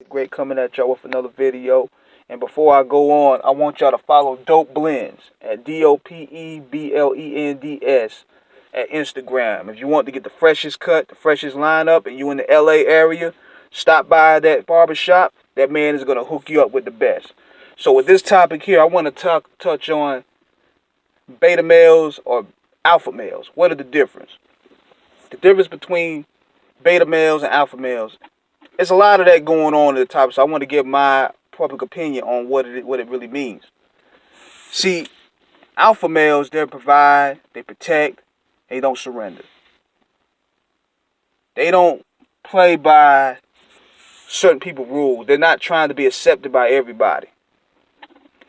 Great coming at y'all with another video. And before I go on, I want y'all to follow Dope Blends at DOPEBLENDS at Instagram. If you want to get the freshest cut, the freshest lineup, and you in the LA area, stop by that barbershop. That man is gonna hook you up with the best. So with this topic here, I want to touch on beta males or alpha males. What are the difference? The difference between beta males and alpha males. There's a lot of that going on at the top, so I want to give my public opinion on what it really means. See, alpha males, they provide, they protect, they don't surrender. They don't play by certain people's rules. They're not trying to be accepted by everybody.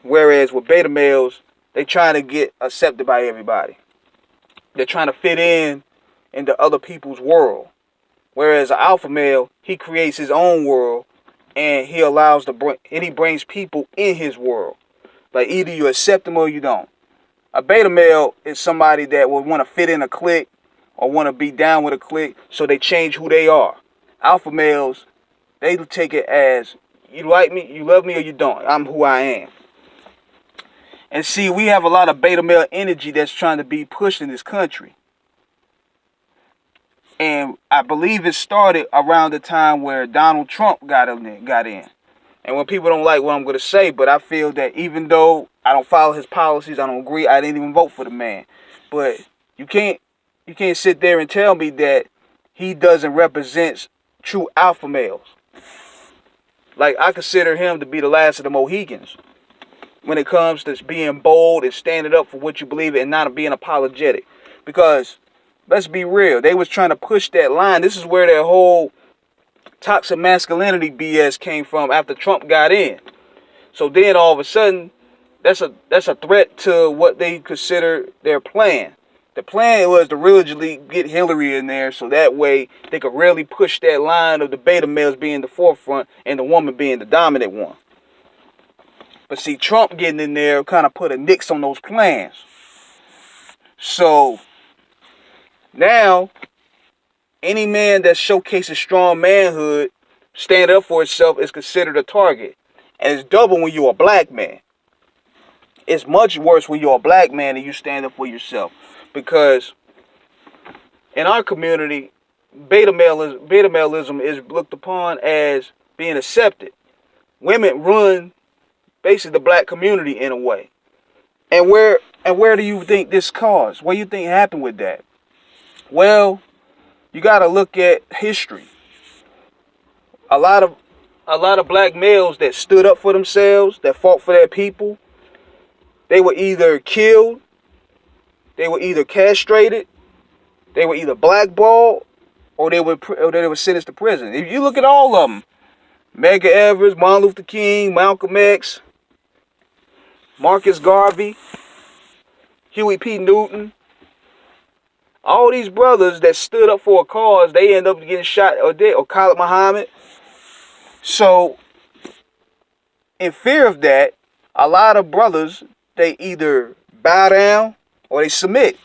Whereas with beta males, they trying to get accepted by everybody. They're trying to fit in into other people's world. Whereas an alpha male, he creates his own world, and he allows and he brings people in his world. Like either you accept them or you don't. A beta male is somebody that will want to fit in a clique or want to be down with a clique, so they change who they are. Alpha males, they take it as you like me, you love me, or you don't. I'm who I am. And see, we have a lot of beta male energy that's trying to be pushed in this country. And I believe it started around the time where Donald Trump got in. And when people don't like what I'm going to say, but I feel that even though I don't follow his policies, I don't agree, I didn't even vote for the man. But you can't sit there and tell me that he doesn't represent true alpha males. Like, I consider him to be the last of the Mohicans when it comes to being bold and standing up for what you believe in and not being apologetic. Because let's be real, they was trying to push that line. This is where their whole toxic masculinity BS came from after Trump got in. So then all of a sudden, that's a threat to what they consider their plan. The plan was to religiously get Hillary in there so that way they could really push that line of the beta males being the forefront and the woman being the dominant one. But see, Trump getting in there kind of put a nix on those plans. So now, any man that showcases strong manhood, stand up for itself, is considered a target. And it's double when you're a black man. It's much worse when you're a black man and you stand up for yourself. Because in our community, beta maleism is looked upon as being accepted. Women run basically the black community in a way. And where do you think this caused? What do you think happened with that? Well, you got to look at history. A lot of black males that stood up for themselves, that fought for their people, they were either killed, they were either castrated, they were either blackballed, or they were sentenced to prison. If you look at all of them, Medgar Evers, Martin Luther King, Malcolm X, Marcus Garvey, Huey P. Newton, all these brothers that stood up for a cause, they end up getting shot or dead, or Khalid Muhammad. So, in fear of that, a lot of brothers, they either bow down or they submit.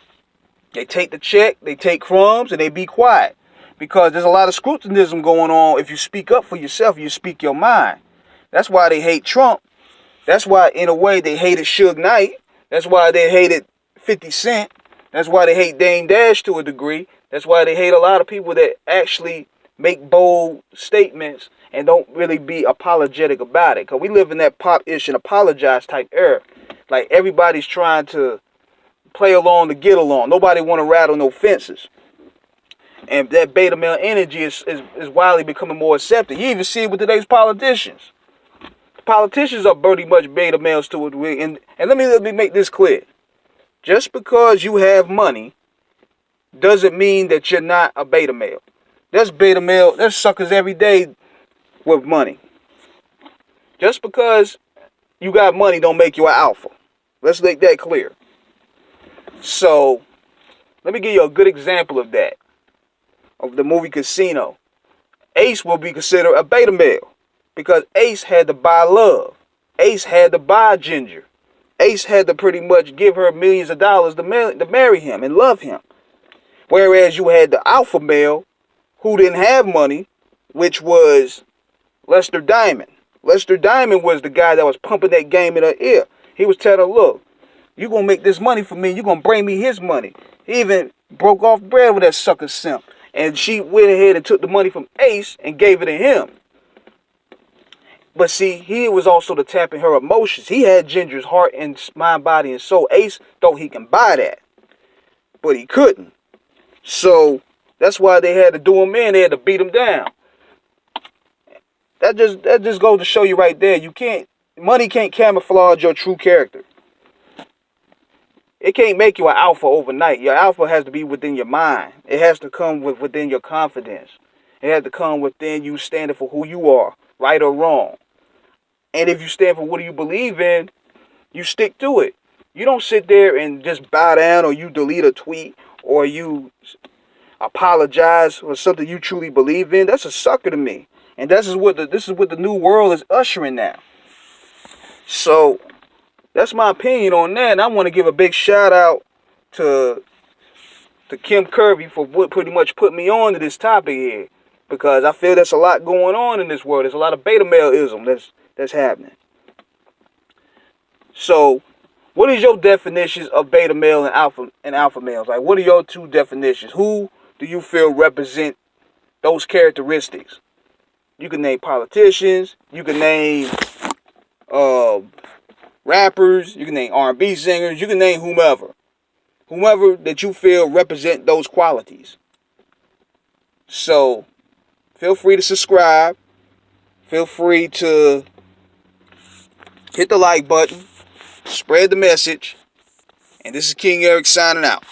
They take the check, they take crumbs, and they be quiet. Because there's a lot of scrutinism going on. If you speak up for yourself, you speak your mind. That's why they hate Trump. That's why, in a way, they hated Suge Knight. That's why they hated 50 Cent. That's why they hate Dame Dash to a degree. That's why they hate a lot of people that actually make bold statements and don't really be apologetic about it. Because we live in that pop-ish and apologize type era. Like, everybody's trying to play along to get along. Nobody want to rattle no fences. And that beta male energy is widely becoming more accepted. You even see it with today's politicians. Politicians are pretty much beta males to a degree. And let me make this clear. Just because you have money doesn't mean that you're not a beta male. There's beta male, there's suckers every day with money. Just because you got money don't make you an alpha. Let's make that clear. So, let me give you a good example of that. Of the movie Casino. Ace will be considered a beta male. Because Ace had to buy love. Ace had to buy Ginger. Ace had to pretty much give her millions of dollars to marry him and love him. Whereas you had the alpha male who didn't have money, which was Lester Diamond. Lester Diamond was the guy that was pumping that game in her ear. He was telling her, look, you gonna make this money for me. You gonna bring me his money. He even broke off bread with that sucker simp. And she went ahead and took the money from Ace and gave it to him. But see, he was also the tapping her emotions. He had Ginger's heart and mind, body, and soul. Ace thought he can buy that, but he couldn't. So that's why they had to do him in. They had to beat him down. That just goes to show you right there. Money can't camouflage your true character. It can't make you an alpha overnight. Your alpha has to be within your mind. It has to come within your confidence. It has to come within you standing for who you are, right or wrong. And if you stand for what you believe in, you stick to it. You don't sit there and just bow down, or you delete a tweet, or you apologize for something you truly believe in. That's a sucker to me. And this is what the new world is ushering now. So that's my opinion on that. And I want to give a big shout out to Kim Kirby for what pretty much put me on to this topic here. Because I feel there's a lot going on in this world. There's a lot of beta maleism that's happening. So, what is your definitions of beta male and alpha males? Like, what are your two definitions? Who do you feel represent those characteristics? You can name politicians. You can name rappers. You can name R&B singers. You can name whomever that you feel represent those qualities. So, feel free to subscribe. Feel free to hit the like button. Spread the message. And this is King Eric signing out.